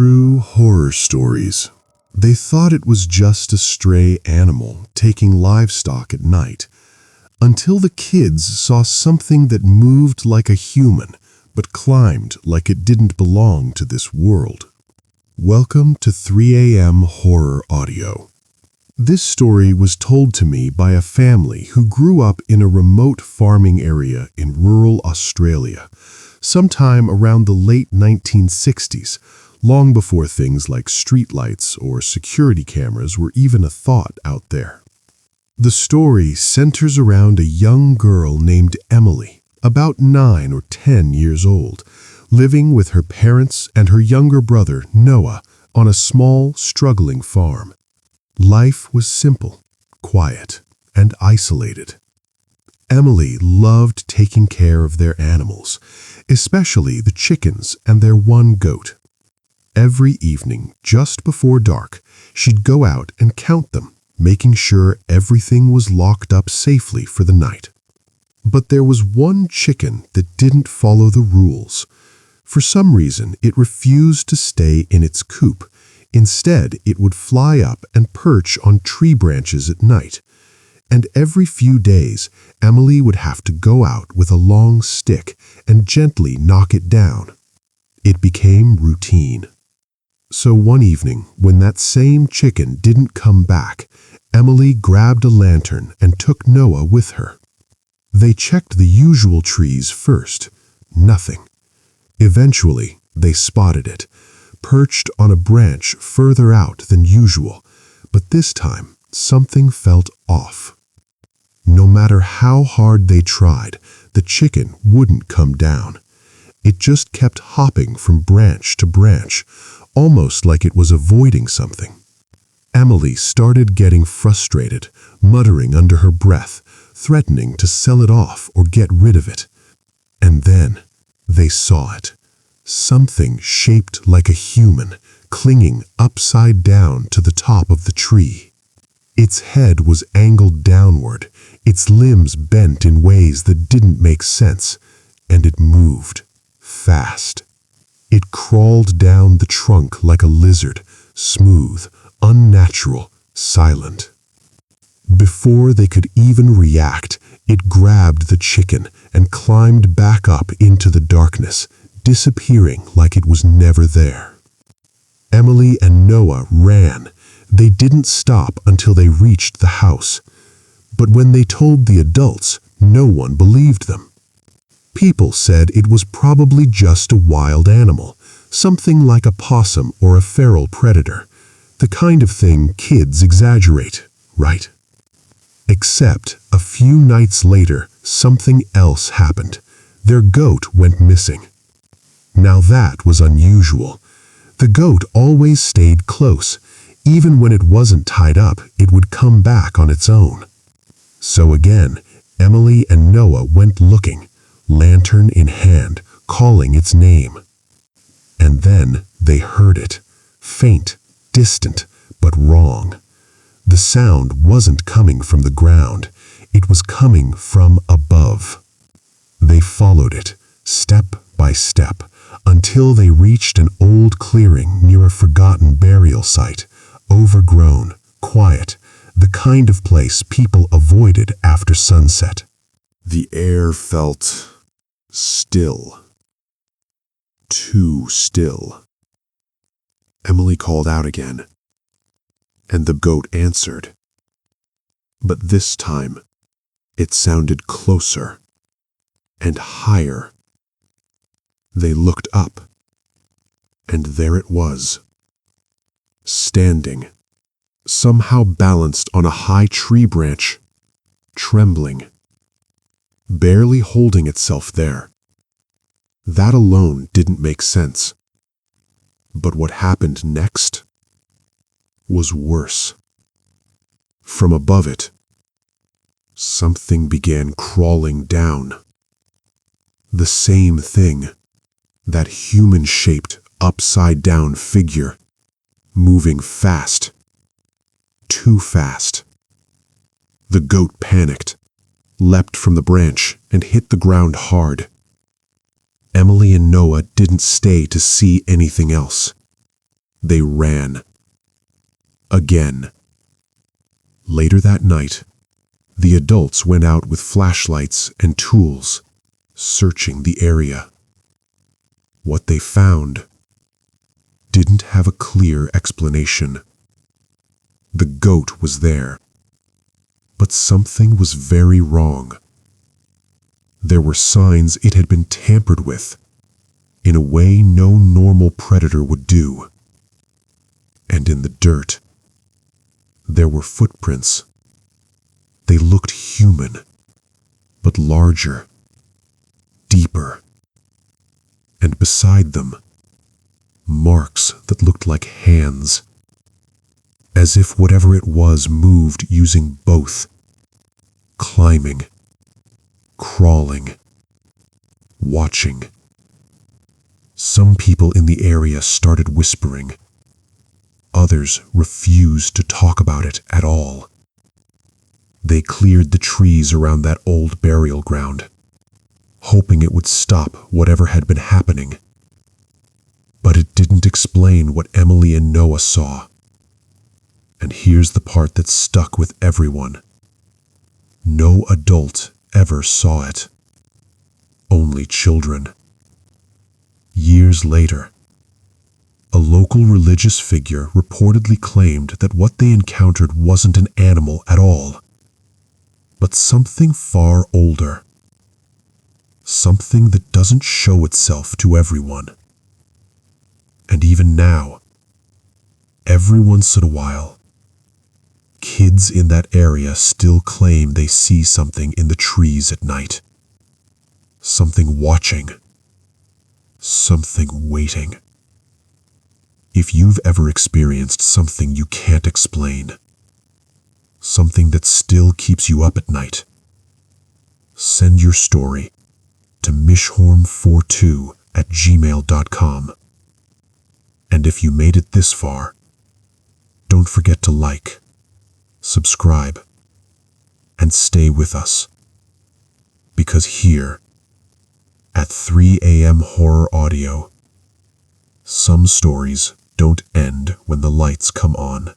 true horror stories. They thought it was just a stray animal taking livestock at night, until the kids saw something that moved like a human, but climbed like it didn't belong to this world. Welcome to 3 a.m. Horror Audio. This story was told to me by a family who grew up in a remote farming area in rural Australia, sometime around the late 1960s, long before things like streetlights or security cameras were even a thought out there. The story centers around a young girl named Emily, about 9 or 10 years old, living with her parents and her younger brother, Noah, on a small, struggling farm. Life was simple, quiet, and isolated. Emily loved taking care of their animals, especially the chickens and their one goat. Every evening, just before dark, she'd go out and count them, making sure everything was locked up safely for the night. But there was one chicken that didn't follow the rules. For some reason, it refused to stay in its coop. Instead, it would fly up and perch on tree branches at night. And every few days, Emily would have to go out with a long stick and gently knock it down. It became routine. So one evening, when that same chicken didn't come back, Emily grabbed a lantern and took Noah with her. They checked the usual trees first. Nothing. Eventually, they spotted it, perched on a branch further out than usual, but this time something felt off. No matter how hard they tried, the chicken wouldn't come down. It just kept hopping from branch to branch, almost like it was avoiding something. Emily started getting frustrated, muttering under her breath, threatening to sell it off or get rid of it. And then they saw it. Something shaped like a human, clinging upside down to the top of the tree. Its head was angled downward, its limbs bent in ways that didn't make sense, and it moved fast. It crawled down the trunk like a lizard, smooth, unnatural, silent. Before they could even react, it grabbed the chicken and climbed back up into the darkness, disappearing like it was never there. Emily and Noah ran. They didn't stop until they reached the house. But when they told the adults, no one believed them. People said it was probably just a wild animal, something like a possum or a feral predator, the kind of thing kids exaggerate, right? Except a few nights later, something else happened. Their goat went missing. Now that was unusual. The goat always stayed close. Even when it wasn't tied up, it would come back on its own. So again, Emily and Noah went looking, lantern in hand, calling its name. And then they heard it, faint, distant, but wrong. The sound wasn't coming from the ground. It was coming from above. They followed it, step by step, until they reached an old clearing near a forgotten burial site, overgrown, quiet, the kind of place people avoided after sunset. The air felt still. Too still. Emily called out again, and the goat answered. But this time, it sounded closer and higher. They looked up, and there it was, standing, somehow balanced on a high tree branch, trembling, barely holding itself there. That alone didn't make sense. But what happened next was worse. From above it, something began crawling down. The same thing. That human-shaped, upside-down figure, moving fast. Too fast. The goat panicked, leapt from the branch, and hit the ground hard. Emily and Noah didn't stay to see anything else. They ran. Again. Later that night, the adults went out with flashlights and tools, searching the area. What they found didn't have a clear explanation. The goat was there, but something was very wrong. There were signs it had been tampered with, in a way no normal predator would do. And in the dirt, there were footprints. They looked human, but larger, deeper. And beside them, marks that looked like hands, as if whatever it was moved using both, climbing, crawling, watching. Some people in the area started whispering. Others refused to talk about it at all. They cleared the trees around that old burial ground, hoping it would stop whatever had been happening. But it didn't explain what Emily and Noah saw. And here's the part that stuck with everyone. No adult ever saw it. Only children. Years later, a local religious figure reportedly claimed that what they encountered wasn't an animal at all, but something far older. Something that doesn't show itself to everyone. And even now, every once in a while, kids in that area still claim they see something in the trees at night. Something watching. Something waiting. If you've ever experienced something you can't explain, something that still keeps you up at night, send your story to mishorm42@gmail.com. And if you made it this far, don't forget to like, subscribe, and stay with us. Because here, at 3 a.m. Horror Audio, some stories don't end when the lights come on.